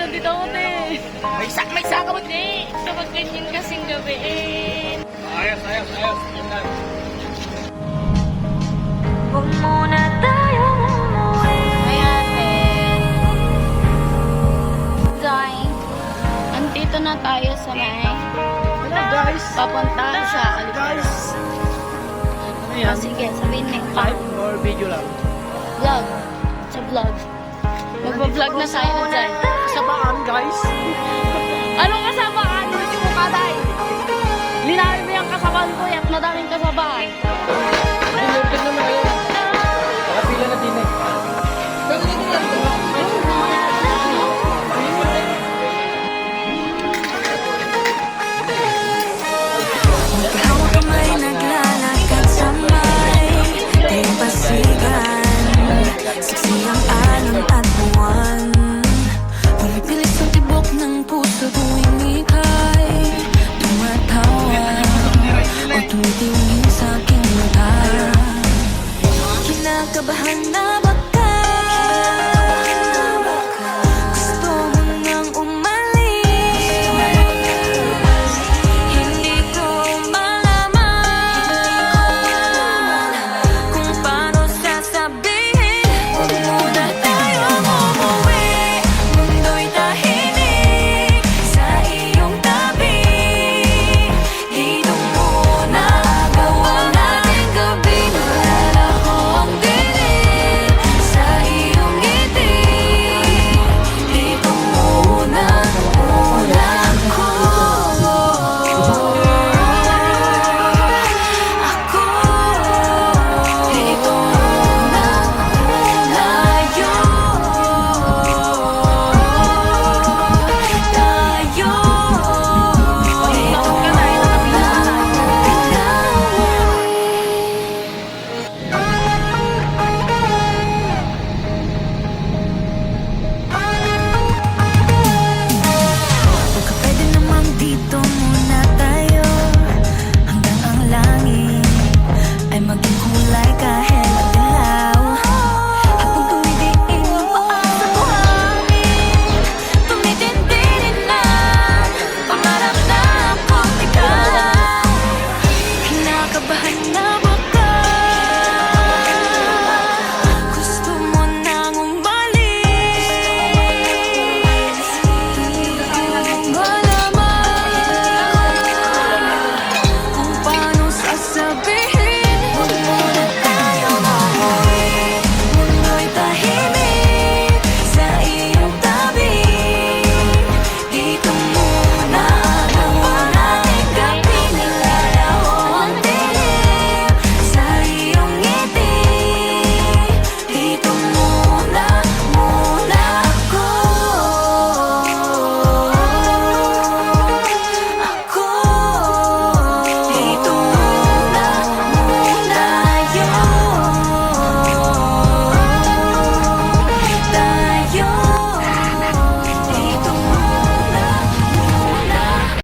dito ako, te. May saka mo. Hindi, kapag ganyan kasing gabi, eh. Ayos. Huwag muna tayong umuwi. Ayan, eh. Dying. Andito na tayo sa may Hello guys. papunta sa Alipara. Ano yan? Sige, sabihin na yung Live or video lang? vlog. Sa vlog. Magpa-vlog na tayo dyan. Sabaan guys. Anong kasabaan? Hindi mo kaday. Linawin mo yung kasabaan ko at madaming kasabaan. Tingnan mo kayo. Nakapila na din eh. Hawak kamay, naglalakad sa may pasigan. Saksi ang alon at buwan. Pumipilit sa tibok ng puso tuwing ika'y tumatawa o tumitingin sa aking mata. Kinakabahan na baka gusto mo nang umalis. Hindi ko malaman kung paano sasabihin. Huwag muna tayong umuwi. Mundo'y tahimik sa iyong tabi. Dito muna gawa natin gabi. Nalala ko ang dilim sa iyong ngiti. Dito muna ako. Dito muna tayo. Baka pwede namang dito muna tayo hanggang ang langit ay maging kulay kahit madilaw. Habang tumidiin ang paa sa buhangin, tumitindi na pangarap na akong ikaw. Kinakabahan na